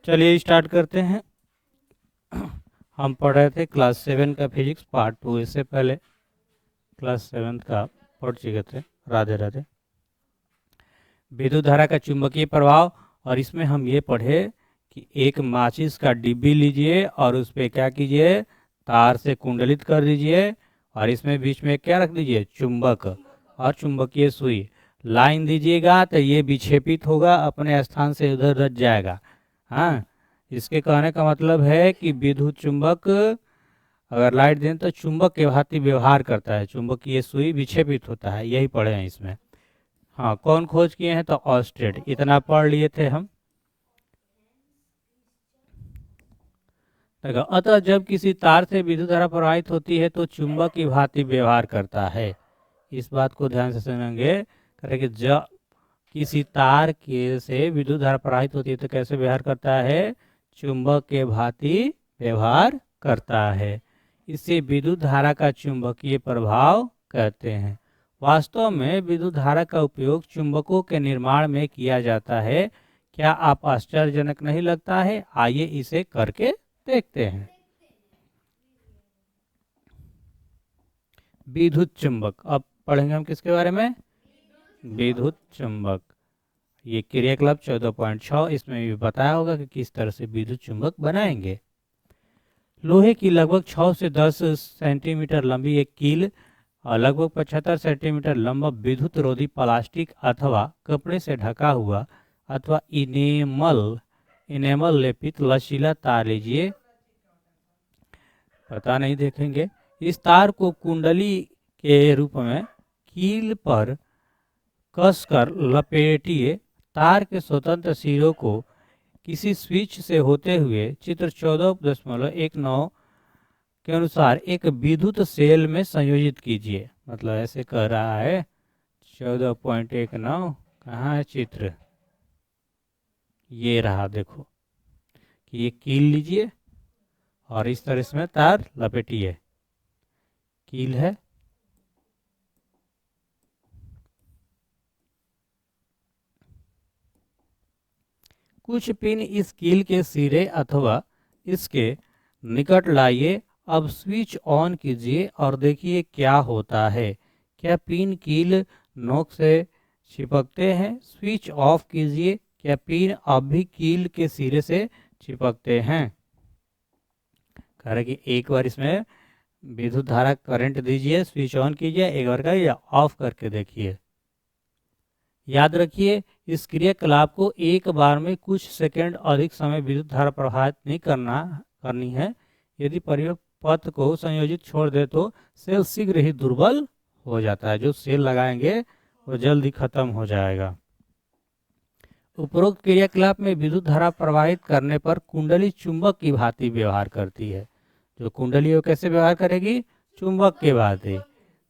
चलिए स्टार्ट करते हैं। हम पढ़ रहे थे क्लास 7 का फिजिक्स पार्ट 2। इससे पहले क्लास 7 का पढ़ चुके थे। राधे राधे। विद्युत धारा का चुंबकीय प्रभाव, और इसमें हम ये पढ़े कि एक माचिस का डिब्बी लीजिए और उस पर क्या कीजिए, तार से कुंडलित कर दीजिए, और इसमें बीच में क्या रख दीजिए, चुंबक और चुंबकीय सुई लाइन दीजिएगा तो ये विक्षेपित होगा, अपने स्थान से उधर रच जाएगा। हाँ, इसके कहने का मतलब है कि विद्युत चुंबक अगर लाइट दें तो चुंबक के भांति व्यवहार करता है, चुंबकीय सुई विक्षेपित होता है। यही पढ़े हैं इसमें। हाँ, कौन खोज किए हैं, तो ऑस्टेड। इतना पढ़ लिए थे हम। देखो, अतः जब किसी तार से विद्युत धारा प्रवाहित होती है तो चुंबक की भांति व्यवहार करता है। इस बात को ध्यान से सुनेंगे। करेंगे, जब किसी तार के से विद्युत धारा प्रवाहित होती है तो कैसे व्यवहार करता है, चुंबक के भांति व्यवहार करता है। इसे विद्युत धारा का चुंबकीय प्रभाव कहते हैं। वास्तव में विद्युत धारा का उपयोग चुंबकों के निर्माण में किया जाता है। क्या आप आश्चर्यजनक नहीं लगता है? आइए इसे करके देखते हैं। विद्युत चुंबक, अब पढ़ेंगे हम किसके बारे में, विद्युत चुंबक। ये क्रियाकलाप 14.6 इसमें भी बताया होगा कि किस तरह से विद्युत चुंबक बनाएंगे। लोहे की लगभग 6 से 10 सेंटीमीटर लंबी एक कील और लगभग 75 सेंटीमीटर लंबा विद्युत रोधी प्लास्टिक अथवा कपड़े से ढका हुआ अथवा इनेमल लेपित लचीला तार लीजिए। पता नहीं, देखेंगे। इस तार को कुंडली के रूप में कील पर कसकर लपेटिए। तार के स्वतंत्र सिरों को किसी स्विच से होते हुए चित्र 14.19 के अनुसार एक विद्युत सेल में संयोजित कीजिए। मतलब ऐसे कह रहा है 14.19, कहाँ है चित्र, ये रहा। देखो कि ये कील लीजिए और इस तरह इसमें तार लपेटिए। कील है, कुछ पिन इस कील के सिरे अथवा इसके निकट लाइए। अब स्विच ऑन कीजिए और देखिए क्या होता है। क्या पिन कील नोक से चिपकते हैं? स्विच ऑफ कीजिए। क्या पिन अब भी कील के सिरे से चिपकते हैं? कह रहे कि एक बार इसमें विद्युत धारा करंट दीजिए, स्विच ऑन कीजिए, एक बार का या ऑफ करके देखिए। याद रखिए, इस क्रियाकलाप को एक बार में कुछ सेकंड अधिक समय विद्युत धारा प्रवाहित नहीं करनी है। यदि परिपथ पथ को संयोजित छोड़ दे तो सेल शीघ्र ही दुर्बल हो जाता है। जो सेल लगाएंगे वो जल्दी खत्म हो जाएगा। उपरोक्त क्रियाकलाप में विद्युत धारा प्रवाहित करने पर कुंडली चुंबक की भांति व्यवहार करती है। जो कुंडली है वो कैसे व्यवहार करेगी, चुंबक के भांति।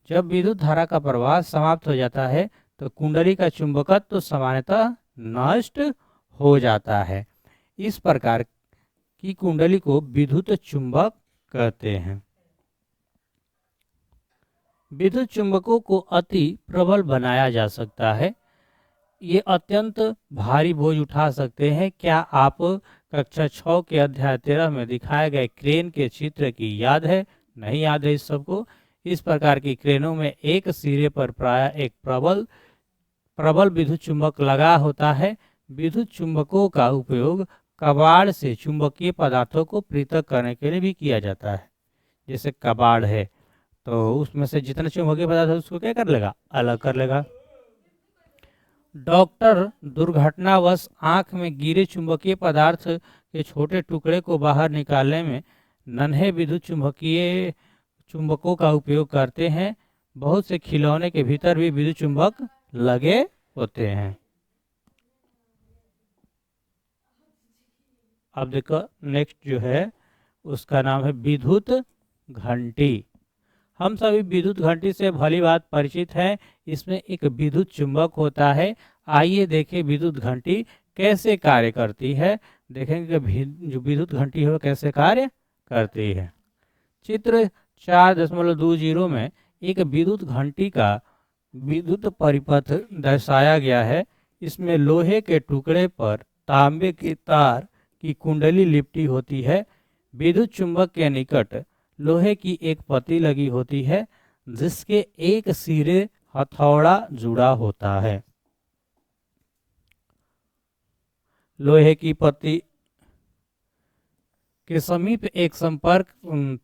जब विद्युत धारा का प्रवाह समाप्त हो जाता है तो कुंडली का चुंबकत्व तो सामान्यतः नष्ट हो जाता है। इस प्रकार की कुंडली को विद्युत चुंबक कहते हैं। विद्युत चुंबकों को अति प्रबल बनाया जा सकता है। ये अत्यंत भारी बोझ उठा सकते हैं। क्या आप कक्षा 6 के अध्याय 13 में दिखाए गए क्रेन के चित्र की याद है? नहीं याद है इस सबको? इस प्रकार की क्रेनों में एक सिरे पर प्रायः एक प्रबल विद्युत चुंबक लगा होता है। विद्युत चुंबकों का उपयोग कबाड़ से चुंबकीय पदार्थों को पृथक करने के लिए भी किया जाता है। जैसे कबाड़ है तो उसमें से जितने चुंबकीय पदार्थ है उसको क्या कर लेगा, अलग कर लेगा। डॉक्टर दुर्घटनावश आंख में गिरे चुंबकीय पदार्थ के छोटे टुकड़े को बाहर निकालने में नन्हे विद्युत चुंबकों का उपयोग करते हैं। बहुत से खिलौने के भीतर भी विद्युत चुंबक लगे होते हैं। अब देखो नेक्स्ट जो है उसका नाम है विद्युत घंटी। हम सभी विद्युत घंटी से भली बात परिचित हैं। इसमें एक विद्युत चुंबक होता है। आइए देखें विद्युत घंटी कैसे कार्य करती है। देखेंगे कि जो विद्युत घंटी है वो कैसे कार्य करती है। चित्र 4.20 में एक विद्युत घंटी का विद्युत परिपथ दर्शाया गया है। इसमें लोहे के टुकड़े पर तांबे की तार की कुंडली लिपटी होती है। विद्युत चुंबक के निकट लोहे की एक पत्ती लगी होती है जिसके एक सिरे हथौड़ा जुड़ा होता है। लोहे की पत्ती के समीप एक संपर्क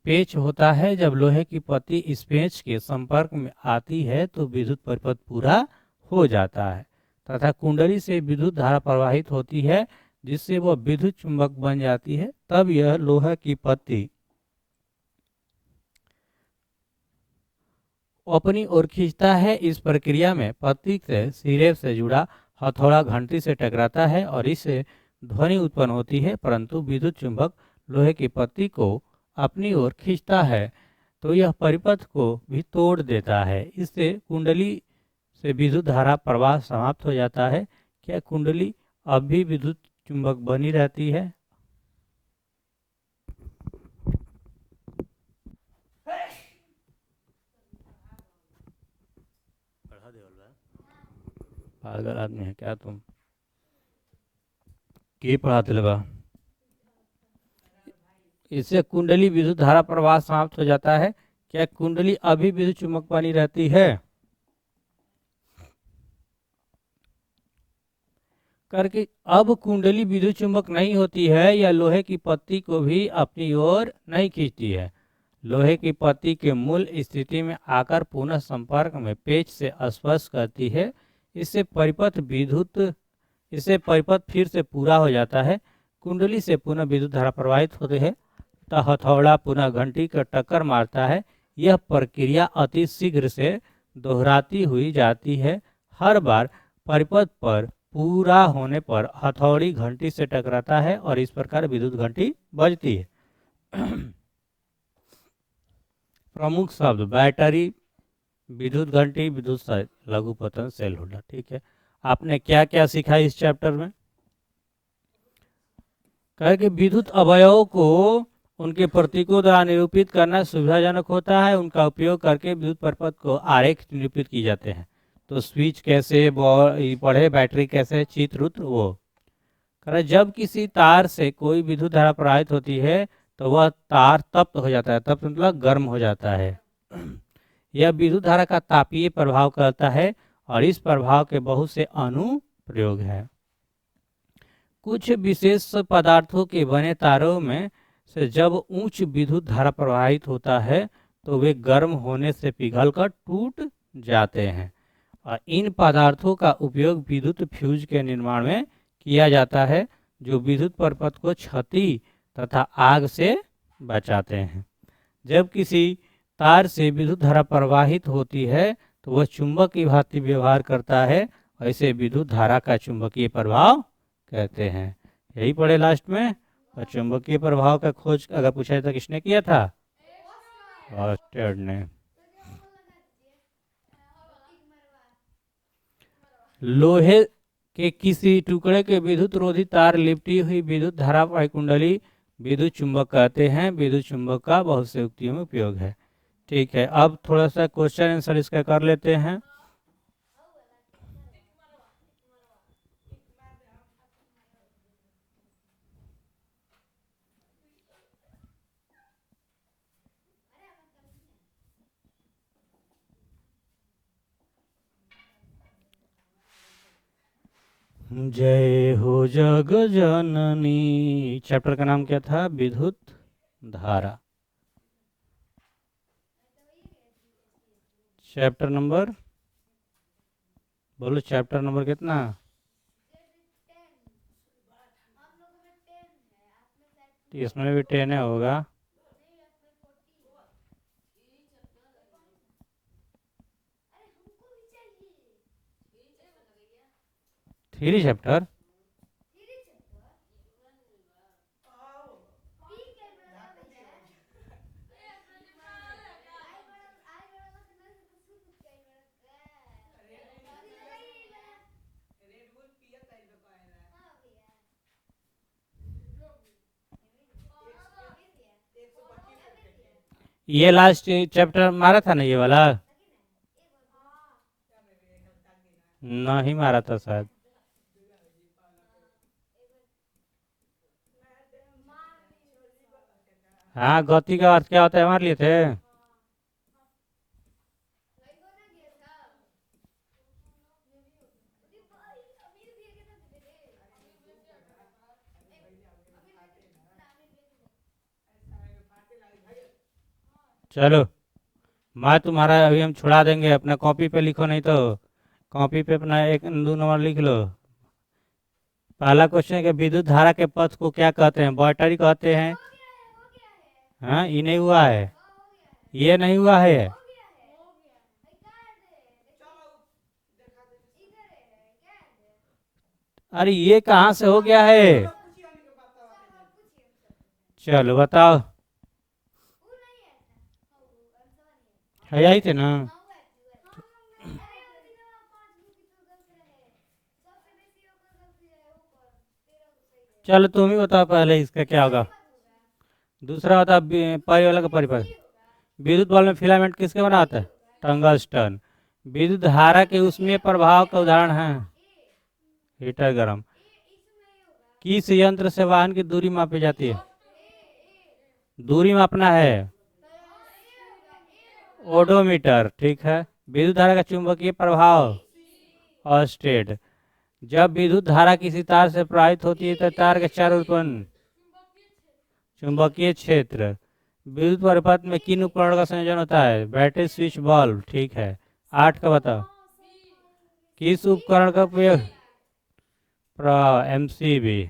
पेच होता है। जब लोहे की पत्ती इस पेच के संपर्क में आती है तो विद्युत परिपथ पूरा हो जाता है तथा कुंडली से विद्युत धारा प्रवाहित होती है जिससे वह विद्युत चुंबक बन जाती है। तब यह लोहे की पत्ती अपनी ओर खींचता है। इस प्रक्रिया में पत्ती के सिरे से जुड़ा हथौड़ा घंटी से टकराता है और इससे ध्वनि उत्पन्न होती है, परंतु विद्युत चुंबक लोहे की पत्ती को अपनी ओर खींचता है तो यह परिपथ को भी तोड़ देता है। इससे कुंडली से विद्युत धारा प्रवाह समाप्त हो जाता है। क्या कुंडली अब भी विद्युत चुंबक बनी रहती है? पागल आदमी है क्या तुम? के पढ़ाते लगा? इससे कुंडली विद्युत धारा प्रवाह समाप्त हो जाता है। क्या कुंडली अभी विद्युत चुंबक बनी रहती है? करके अब कुंडली विद्युत चुंबक नहीं होती है या लोहे की पत्ती को भी अपनी ओर नहीं खींचती है। लोहे की पत्ती के मूल स्थिति में आकर पुनः संपर्क में पेच से स्पर्श करती है। इससे परिपथ फिर से पूरा हो जाता है। कुंडली से पुनः विद्युत धारा प्रवाहित होते है तथा हथौड़ा पुनः घंटी का टक्कर मारता है। यह प्रक्रिया अति शीघ्र से दोहराती हुई जाती है। हर बार परिपथ पर पूरा होने पर हथौड़ी घंटी से टकराता है और इस प्रकार विद्युत घंटी बजती है। प्रमुख शब्द बैटरी, विद्युत घंटी, विद्युत लघुपतन, सेल होल्डर। ठीक है, आपने क्या क्या सीखा इस चैप्टर में? कहे कि विद्युत अवयवों को उनके प्रतीकों द्वारा निरूपित करना सुविधाजनक होता है। उनका उपयोग करके विद्युत परिपथ को आरेख निरूपित किए जाते हैं। तो स्विच कैसे पढ़े, बैटरी कैसे, चित्र वो करे। जब किसी तार से कोई विद्युत धारा प्रवाहित होती है तो वह तार तप्त हो जाता है। तप्त मतलब गर्म हो जाता है। यह विद्युत धारा का तापीय प्रभाव करता है और इस प्रभाव के बहुत से अनुप्रयोग हैं। कुछ विशेष पदार्थों के बने तारों में से जब उच्च विद्युत धारा प्रवाहित होता है तो वे गर्म होने से पिघलकर टूट जाते हैं और इन पदार्थों का उपयोग विद्युत फ्यूज के निर्माण में किया जाता है जो विद्युत परिपथ को क्षति तथा आग से बचाते हैं। जब किसी तार से विद्युत धारा प्रवाहित होती है तो वह चुंबक की भांति व्यवहार करता है। ऐसे विद्युत धारा का चुंबकीय प्रभाव कहते हैं। यही पढ़े लास्ट में। और चुंबकीय प्रभाव का खोज अगर पूछा जाए तो किसने किया था? ऑस्टेड ने। लोहे के किसी टुकड़े के विद्युत रोधी तार लिपटी हुई विद्युत धारा वायु कुंडली विद्युत चुंबक कहते हैं। विद्युत चुंबक का बहुत से युक्तियों में उपयोग है। ठीक है, अब थोड़ा सा क्वेश्चन आंसर इसका कर लेते हैं। जय हो जग जननी। चैप्टर का नाम क्या था? विद्युत धारा। चैप्टर नंबर बोलो, चैप्टर नंबर कितना? इसमें भी 10 होगा। 3 चैप्टर। ये लास्ट चैप्टर मारा था ना, ये वाला नहीं मारा था शायद। हाँ, गति का अर्थ क्या होता है हमारे लिए थे। चलो, मैं तुम्हारा अभी हम छुड़ा देंगे, अपना कॉपी पे लिखो, नहीं तो कॉपी पे अपना एक दो नंबर लिख लो। पहला क्वेश्चन है कि विद्युत धारा के पथ को क्या कहते हैं? बैटरी कहते हैं। हाँ, ये नहीं हुआ है, ये नहीं हुआ है। अरे ये कहाँ से हो गया है? चलो बताओ। है यही थे ना? चलो तुम ही बताओ पहले इसका क्या होगा। दूसरा होता है पाई वाला का परिपथ। विद्युत बल्ब में फिलामेंट किसके बना होता है? टंगस्टन। विद्युत धारा के उसमें प्रभाव का उदाहरण है हीटर गर्म। किस यंत्र से वाहन की दूरी मापी जाती है? दूरी मापना है ओडोमीटर, ठीक है। विद्युत धारा का चुंबकीय प्रभाव ऑस्टेट। जब विद्युत धारा किसी तार से प्रवाहित होती है तो तार के चारों उत्पन्न चुंबकीय क्षेत्र। विद्युत परिपथ में किन उपकरण का संयोजन होता है? बैटरी, स्विच, बल्ब, ठीक है। 8 का बताओ। किस उपकरण का उपयोग? एमसीबी।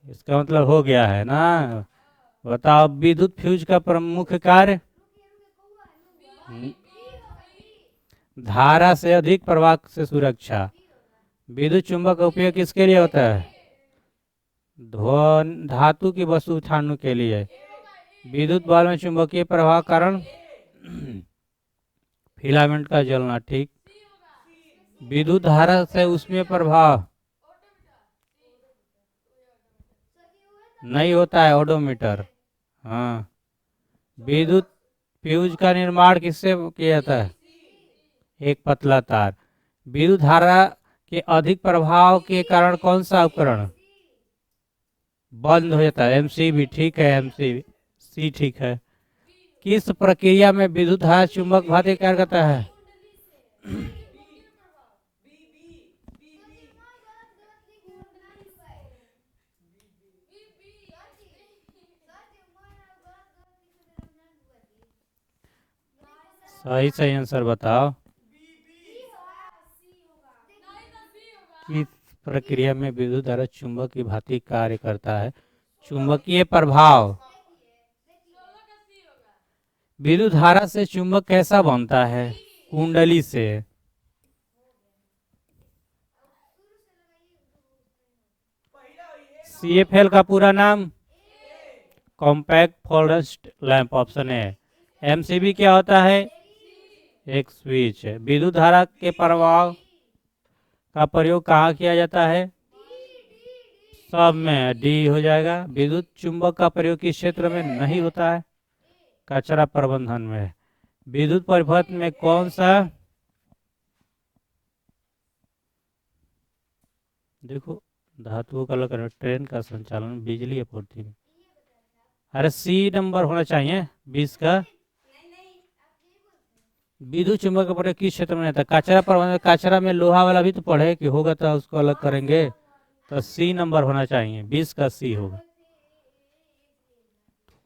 इसका मतलब हो गया है ना। बताओ विद्युत फ्यूज का प्रमुख कार्य? धारा से अधिक प्रवाह से सुरक्षा। विद्युत चुंबक का उपयोग किसके लिए होता है? धातु की वस्तु उठाने के लिए। विद्युत बल्ब में चुंबकीय प्रवाह कारण फिलामेंट का जलना, ठीक। विद्युत धारा से उसमें प्रभाव नहीं होता है ओडोमीटर। हाँ। विद्युत फ्यूज का निर्माण किससे किया जाता है? एक पतला तार। विद्युत धारा के अधिक प्रभाव के कारण कौन सा उपकरण बंद हो जाता है? एमसीबी, ठीक है। एमसीबी सी, ठीक है। किस प्रक्रिया में विद्युत धारा चुंबक भांति कार्य करता है? सही सही आंसर बताओ। किस प्रक्रिया में विद्युत धारा चुंबक की भांति कार्य करता है? चुंबकीय प्रभाव। विद्युत धारा से चुंबक कैसा बनता है? कुंडली से। सीएफएल का पूरा नाम? कॉम्पैक्ट फोल्डेड लैंप, ऑप्शन है। एमसीबी क्या होता है? एक स्विच है। विद्युत धारा के प्रवाह का प्रयोग कहाँ किया जाता है? सब में डी हो जाएगा। विद्युत चुंबक का प्रयोग किस क्षेत्र में नहीं होता है? कचरा प्रबंधन में। विद्युत परिपथ में कौन सा, देखो, धातुओं का लक्षण, ट्रेन का संचालन, बिजली आपूर्ति में। अरे सी नंबर होना चाहिए 20 का। विद्युत चुंबक का प्रयोग किस क्षेत्र में रहता है? कचरा प्रबंधन। कचरा में लोहा वाला भी तो पढ़े कि होगा तो उसको अलग करेंगे, तो सी नंबर होना चाहिए, 20 का सी होगा।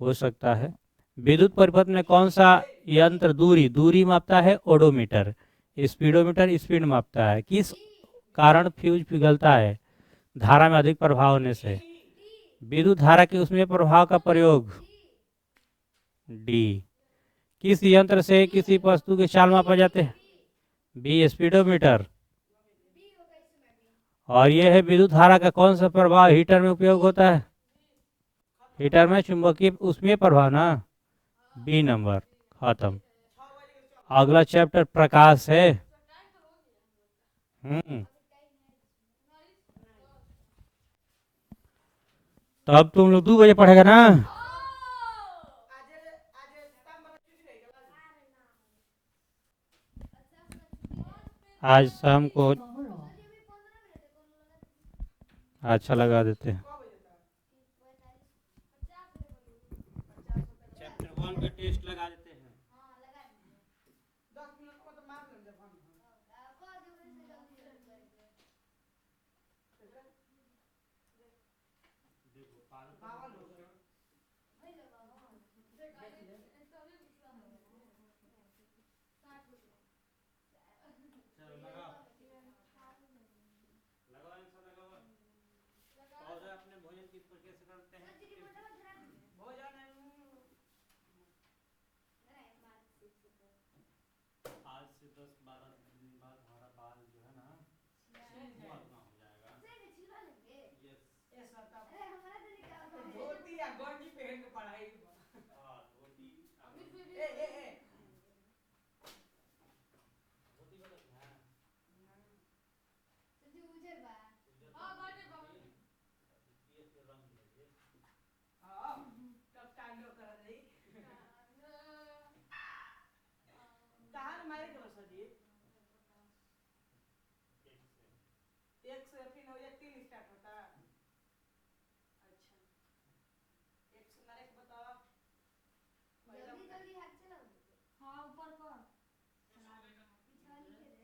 हो सकता है। विद्युत परिपथ में कौन सा यंत्र दूरी मापता है? ओडोमीटर। स्पीडोमीटर स्पीड मापता है। किस कारण फ्यूज पिघलता है? धारा में अधिक प्रभाव होने से। विद्युत धारा के उसमें प्रभाव का प्रयोग डी। किस यंत्र से किसी वस्तु के चाल मापा जाते हैं? B, speedometer. और यह है विद्युत धारा का कौन सा प्रभाव हीटर में उपयोग होता है? हीटर में चुंबकीय उसमें प्रभाव ना। बी नंबर, खत्म। अगला चैप्टर प्रकाश है। तो अब तुम लोग 2 बजे पढ़ेगा ना? आज शाम को अच्छा लगा देते हैं। का टेस्ट लगा देते हैं। हाँ लगा दीजिए 10 मिनट को तो मार लेंगे हम। कह दो से जल्दी जल्दी करके देखो पाल बावन हो गए। भाई लो बाबा देख ले। तभी पिछला हो गया 60 हो गया चलो लगाओ लगाओ इनसे लगाओ। और अपने भोजन किस प्रकार से करते हैं? सच्ची की फोटो धरा दीजिए भोजन अरे बात आज से 10-12 दिन बाद हमारा बाल जो है ना मुआवजा हो जाएगा। से छिलवा लेंगे यस। ऐसा था अरे हमारा तो नहीं क्या होता है धोती या गंजी पहन के पढ़ाई। हाँ धोती ए धोती गलत है। सच्ची उजर बा हाँ बाटे बाबू ये रंग लीजिए। हां तब टाइम कर रही कहां मारे के बस जी एक से फिर हो या 3 स्टार्ट होता। अच्छा एक से मारे के बताओ जल्दी जल्दी हाथ चलाओ हाँ ऊपर कर पीछा लिखे रे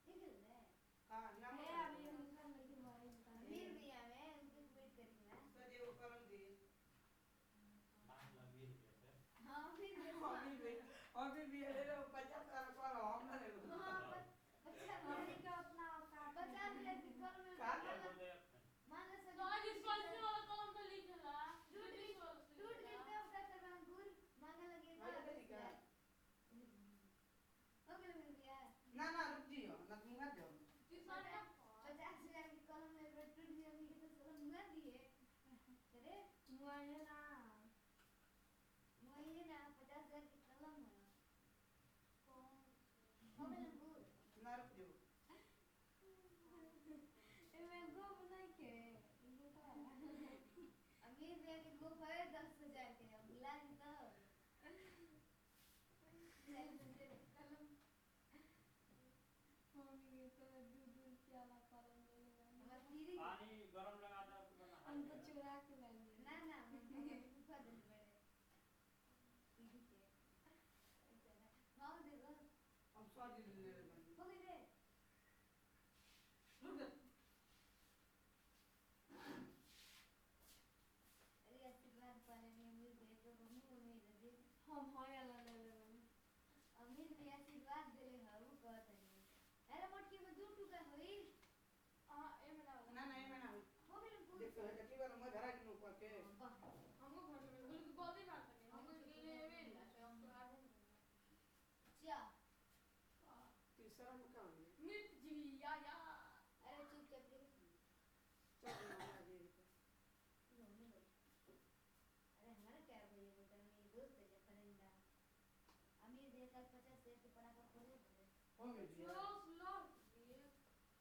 निकल रे हां नाम है अभी हम कर लेकिन वाले बता वीर भैया मैं उनके वेट करेंगे सजे वो करन दी। मान लगी जैसे। हां फिर अभी भी ले लो 50 साल को हम ना ले लो। हां बच्चा पानी का अपना काट 50 मिनट की कल में काट मान ले तो आज इस पासे वाला कॉलम पे लिखला टूट गई पे उठा कर अंकुर मांगा लगे था भाई ठीक है। हो गया मिल गया ना ना रुक जियो ना तुम मत जाओ। 50,000 की कलम में टूट गई हमने तो सब मुआ दिए अरे मुआये ना मुझे ना 50,000 की कलम है कौन हो गया अंकुर ना रुक जाओ। मैं गो बनाई के बेटा अमीर भैया के गो है 10,000 के अब मिला के तो कलम मम्मी के तो दूध क्या ला कॉलम ले लेगा हमार दीदी पानी गरम लगा दो हम तो चुरा के लाएंगे ना ना फूफा दे बड़े दीदी के हां दे दो हम स्वादी ले ले हो गई रे रुक जा। अरे आशीर्वाद पाने में अमीर भैया तो मुंह में दे हम हाया ला ले लेगा अमीर भैया आशीर्वाद देले हरु कहत है अरे मोटकी में दूध टुका होई हां ए में डाल ना ना ये मैं ना हो गई अंकुर देखो है कि बार मैं धरा के ऊपर के वाह हमको घर में बिल्कुल गोदी मारते हैं हमको ले वे ला तो हमको आगे चा तीसरा में काम है मिर्च जी या अरे चुपचाप ले चल ना जी। अरे हमारा क्या भैया बेटा मेरी दोस्त है परिंदा अमीर भैया कल 50,000 के पटाखा फोड़े थे हो गई जी। स्लो स्लो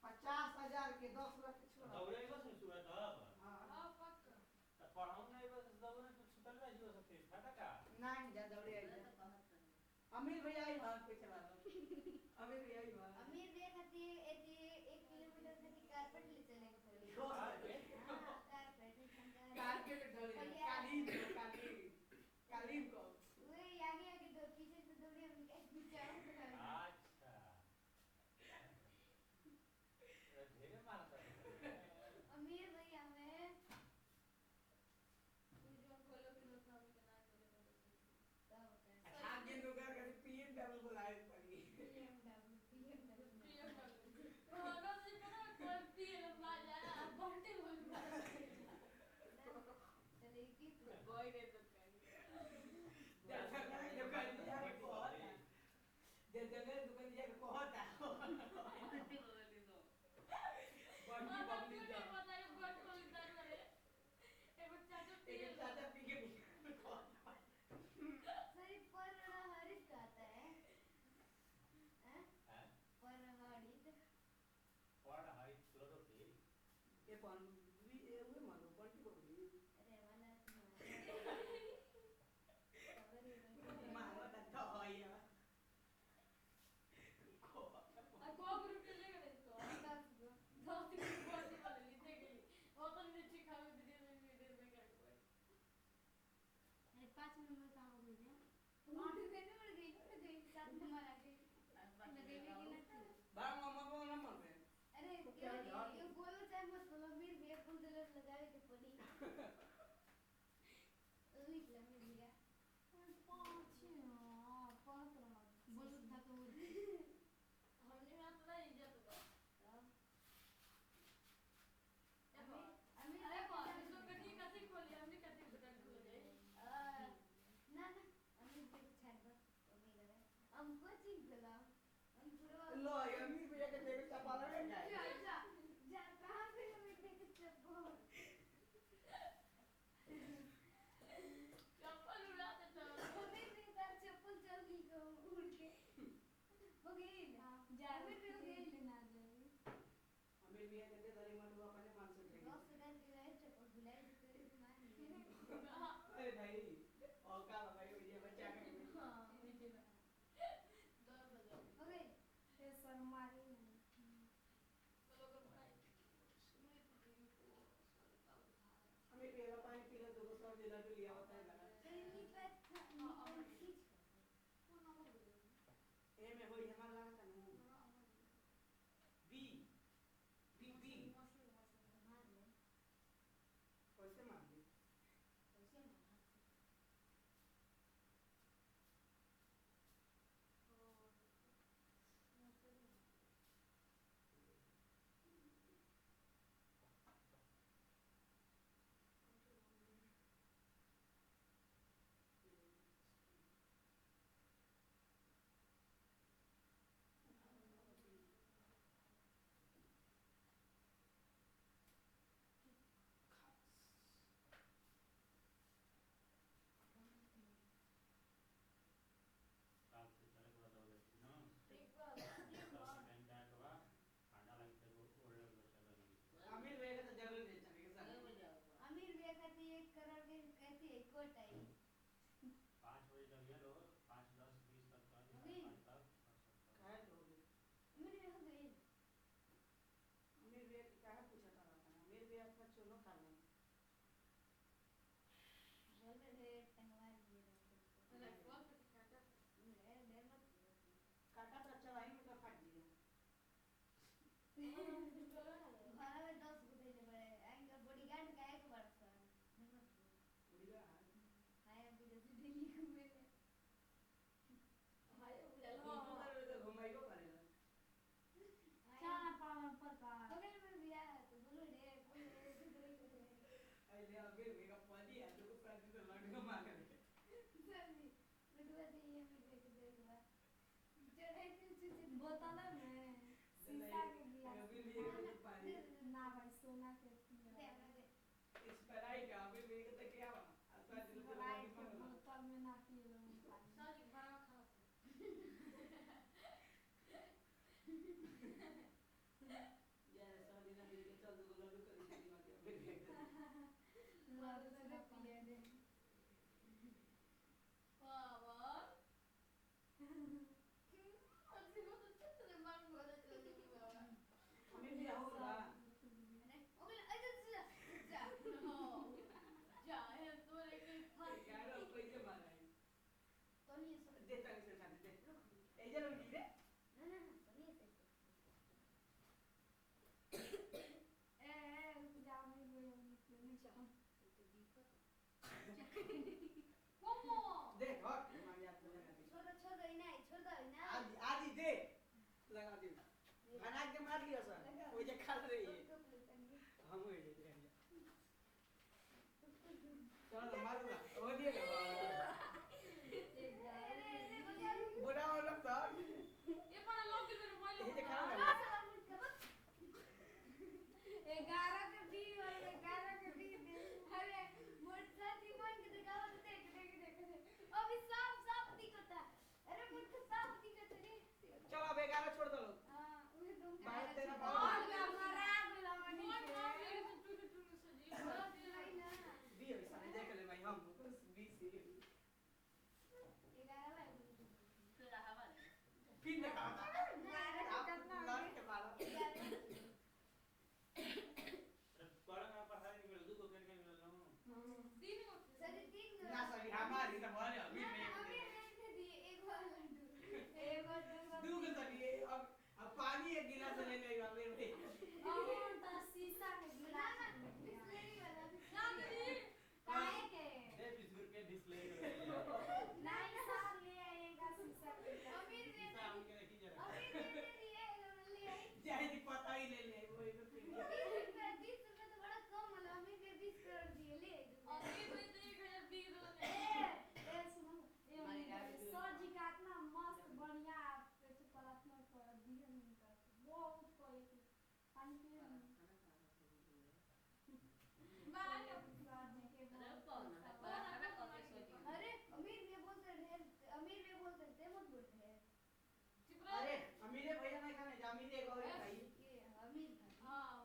50,000 के 10 लाख के छोड़ा। दौड़े बस सुबह तब हां हां पक्का पढ़ाऊं नहीं बस दौड़े तो सुतल रह जीव सकते फायदा का। नहीं जा दौड़े आई जा। अमीर भैया आई बात पे चला दो। अमीर भैया आई बात। अमीर भैया खाती एती 1 किलोमीटर खाती कारपेट ले चले के पड़ी हां कारपेट कारपेट दौड़े कालीन कालीन को वे आगे आगे दो पीछे से दौड़े हम पीछे अच्छा ढेरे मारता है। अमीर भैया में जो खोलो कि लोग काम के ना करे क्या होता है आगे दुकान का पीएम डबल बुलाए पड़ी। BMW खाना से पता करती है लोग आ जाए अब बढ़ते बोल चले की कोई नहीं तो कहीं जगह दुकान जाके कहता बड़ी हम बबली तो जा नहीं पता है बट कोई डर करे एक चाचा पी एक चाचा पी के सही पर हरित कहता है हैं हैं? पर हरित पढ़ हाई क्लोरोफिल ये पान भी ये हुए मानो पलटी बबली अरे वाला मारो तो होया भाई और का भाई ये बच्चा का हाँ मुझे ना दो बजे हो गई ये सरमारी चलो कर भाई मैं तो गई को सर का उठा हमें पहला पानी पी ले तो दूसरा जिला भी लिया होता है ना नी पे खींच कौन ना बोल ए में होई हमारा लगा था ना B B B mushroom mushroom मार ले कैसे मार दी कैसे मार एक बार अमीर वेगा तो जरूर ले चले के साथ अमीर वे कहती 1 करोड़ के कहती है कोट आई 5 बजे तक ये लो 5 10 20 तक का अभी? 5 तक काहे तो अमीर वे हो गई अमीर वे काहे पूछा था अमीर वे अपना चुनो खा ले जल रे टंगवा दिए अरे फोन पे काटा ले ले मत काटा तो अच्छा भाई मुझे फाट दिया घर में 10 बुधे ले बड़े आएंगे बॉडीगार्ड का एक बार सर उड़ीगा हाय अभी जैसे दिल्ली घूमे ले भाई उधर तू कर तो घुमाइयो करेगा चाना पावन पर का बगल में भी आया तो बोलो रे कोई आई ले अमीर वेगा पादी है तो प्रांत तो लड़का मार कर सभी बटुआ दे ये मैं देख देगा चढ़ाई से चुचे बोतल में शीशा के गिलास अमीर वेगा पानी ना भाई सोना के दे अपना दे इस पढ़ाई का अमीर वेगा तो क्या हुआ आता दिल तो बड़ाई लड़की के मार बोतल में ना पी लो पानी सारी बड़ा खा यार शादी ना मिल के चल दो लड्डू कर शादी में अमीर वेगा लड़ू से पिए दे बाबा अच्छी बात है तेरे मन में बोले चले कि बाबा अमीर वेगा होगा अरे ओके अरे जा जा जा है तोरे के फाट यार पैसे मारा है तो नहीं सब देता है शादी दे ए जरा लड़की रे ना ना तो नहीं से ए जाओ नहीं बोलो नहीं जाओ como देख हट मार याद लगा दे छोड़ छोड़ इना छोड़ दो इना आदि आदि दे लगा दे बना के मार लिया सर वो जे खा रही है हम हो जे चलो मार ला हो दिए बुरा हो लगता ये पर लोग के मेरे मोबाइल ये देखा ना 11 के 20 और 11 के 20 दे अरे मोटा जीवन के दिखावा तो देख अभी साफ साफ दिखता अरे मुझे साफ दिखता रे चलो बेगारा छोड़ दो हां उहे तुम बाहर तेरा और बाल का मरा गुला मनी मोबाइल के मार ले तो टूट टूट से जी नहीं ना भी अभी सारे देख ले भाई हम 20 से 11 है फिर हवा ले फिर देखा मारा के आप कितना लाल के मारा कोड़ा पढ़ाई नहीं मिल दू को करके मिल लो तीन को सरी 3 ना सही हमारी तो बोले अभी अभी नहीं नहीं दिए एक बार लड्डू एक बार दू के सही अब पानी एक गिलास ले ले अभी में और तो शीशा के ना गिलास ना बिस्लरी वाला ना दीदी काहे के दे 20 रुपए डिस्प्ले नहीं साल ले आएगा शीशा के गिलास अमीर वे काम के रखी जरा अमीर वे दिए ले आई चाहे दी पता ही ले ले वो एक फिर 20 रुपए तो बड़ा कम है अमीर के 20 करोड़ दिए ले और ये तो 1000 दी दो ए सुनो ये सर जी का इतना मस्त बढ़िया पेट पलटना कर दिए उनका बहुत कोई पानी पिए बाहर सर जी के अरे अमीर वे बोलते थे मत बोलते हैं चुप अरे रह अमीरे भैया नहीं खाने अमीरे एक और भाई ये अमीर था हां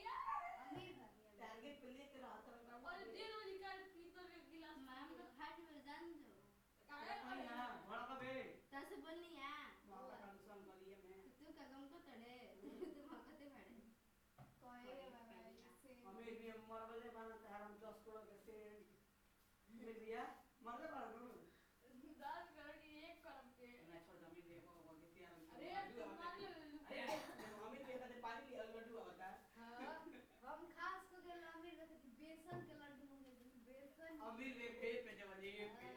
यार अमीर था टारगेट पे लेकर आता रहा और दिन वाली काल पीतल के गिलास अमीर भैया मरले पड़ा नु दाल करके एक करम के ना छोड़ अमीर भैया को बोल के तैयार अरे तुम मान ले अरे अमीर भैया का पानी लिया लड्डू होता है हाँ हम खास को के अमीर रखे थे बेसन के लड्डू मंगे थे बेसन अमीर भैया पे जब ये पे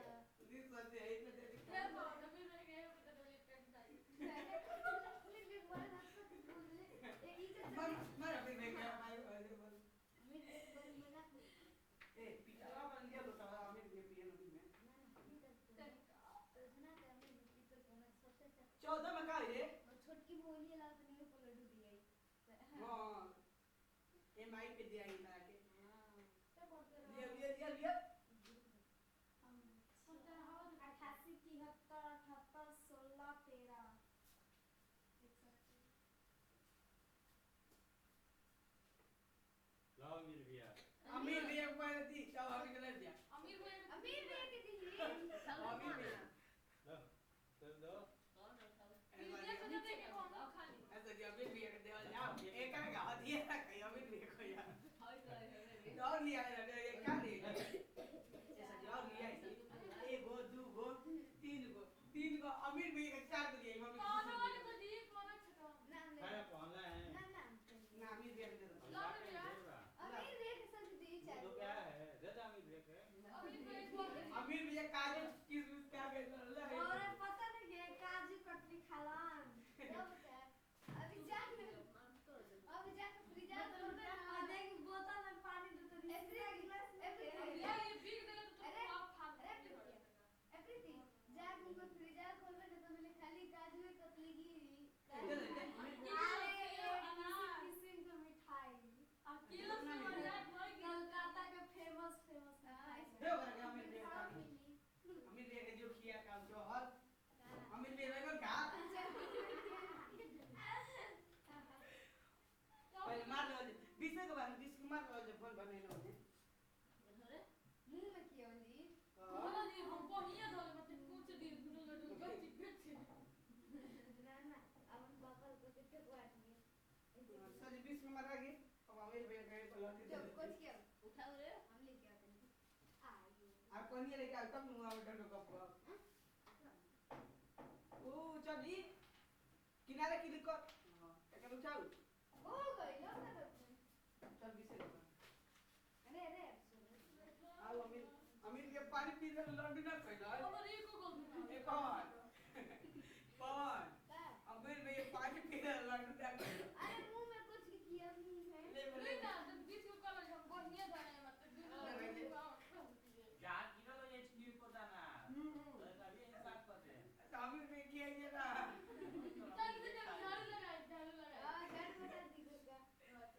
दिस वाज है इतना दे ये बात अभी मैं गए पता तो ये पेन चाहिए अमीर भी बोले ना तो बोले ए ई के मर अमीर भैया हमारे बोल अमीर बोले मना ए पिटा बन गया तो अमीर भैया पिए नदी में ना अमीर भी तो मैं सोचे 14 में का ये छोटकी बोली ला तो नहीं को लड्डू दिया हां एमआई पे दिया ही था के क्या बोलते लिया लिया लिया लिया 88 73 78 16 13 लाओ मिल गया अमीर भैया को मैंने दी क्या अभी कर दिया अमीर भाई अमीर भैया के दी अमीर भैया दो कर दो ये सजा दे के कौन खाली ऐसा दिया अमीर भैया को देवा जाओ एक का गा दिया कहीं अमीर भैया को यार और लिया ये क्या ले ऐसा जाओ लिया एक गो दो गो तीन गो अमीर भैया का चार को दिया मम्मी कौन वाले को दी कौन छटा ना खाया कौन है ना ना अमीर भैया को दे दो अमीर भैया के साथ दी तो चाहिए क्या है दादा मिल गया अमीर भाई को अमीर भैया काजू किसमिस क्या कर रहा और है पता नहीं है काजू कतली खालान क्या बता अभी जाके फ्रीजर खोल दे ना देख बोतल में पानी दे तो ऐसे गिलास ये बिग देगा तो अरे आप फाड़ प्रीति जाके उनको फ्रीजर खोल दे तो मैंने खाली काजू कतली की इधर इधर अरे किस्म का मिठाई अकेला से मजाक नहीं कलकत्ता का फेमस मिठाई दे कर अमीर भैया के जो किया काम जो हर अमीर भैया को क्या पहले मार लो 20 के बाद 20 के मार लो जब फोन बने लो मुंह में किया वाली बोला नहीं हम बढ़िया धोले मत पूछ दी दुनो लड्डू गच ना अब पापा को कितने को आती है सर 20 में मारा गई अब अमीर भैया गए तो लौट जब दे कुछ किया उठाओ रे हम लेके आते हैं आप कौन ये लेके आओ तब मुंह में डंडो कप ओ चली किनारे की दिक्कत एक उठाओ हो गई ना चल 20 के अरे आओ अमीर के पानी पी ले लड्डू ना खइला हमर एको गलती ए कौन अमीर भैया पानी पी ले लड्डू ना खइला अरे मुंह में कुछ किया नहीं है ले नहीं ना जब 20 को कल हम बढ़िया धोले मत दुनो लड्डू यार किलो लो ये चीज को दाना तो अभी इंसान कर दे अमीर भैया किया ये ना चल से झाड़ू लगा हां घर बता दी का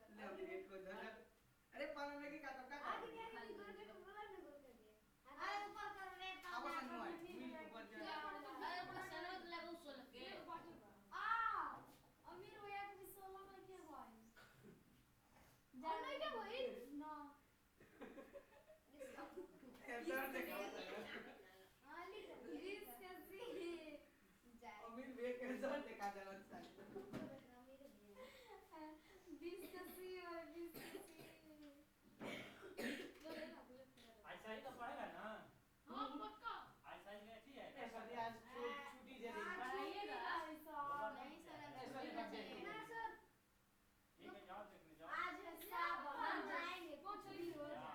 ले अमीर को धर अरे पानी में की का आगे क्या नहीं गोर के बोला ना गोर कर दिया अरे ऊपर कर रे अब मनु है मिल ऊपर जा अरे अपना सनद लगा उस लगे आ अमीर भैया के 16 में के भाई जानो क्या भाई ना ऐसा देखो हां लिख रिस कैसी जाए अमीर भैया कैसा देखा जाना चाहिए बीस कसी और बीस कसी ऐसा ही तो पड़ेगा ना हां पक्का ऐसा ही अच्छी है ऐसा नहीं आज छुट्टी दे दी पढ़ाइएगा नहीं सर ऐसा नहीं बच्चे ना सर ठीक है जाओ देखने जाओ आज है साहब हम जाएंगे कुछ भी हो क्या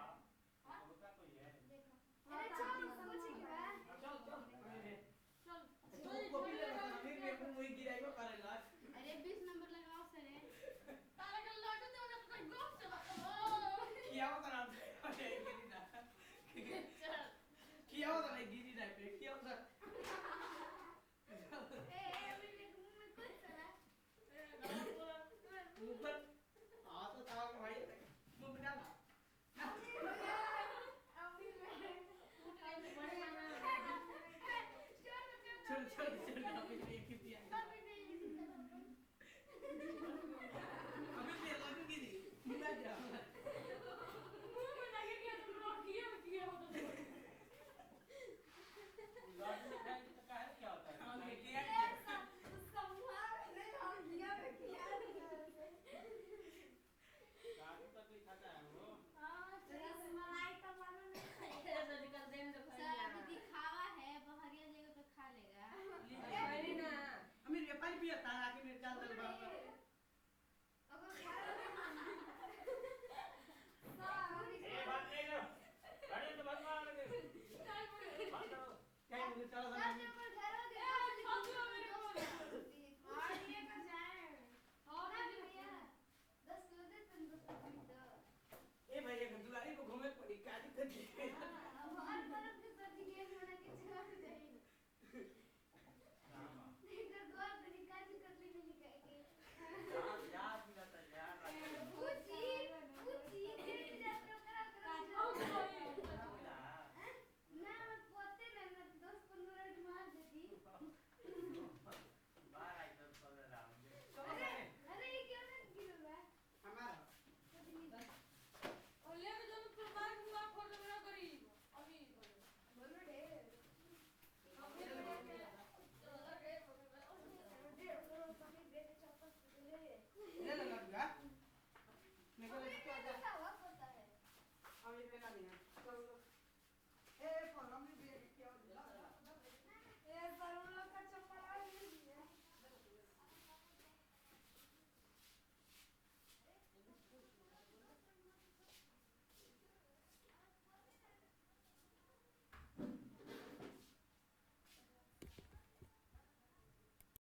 जाए होता कोई है अरे चल कुछ की बात चल चल चल तो को भी ले अमीर भैया को मुई गिराएगा करेला अरे 20 नंबर लगाओ सर तारा का लड्डू तो ना कोई गप चला किया होता ना अरे गिरी ना चल किया होता ना गिरी ना पे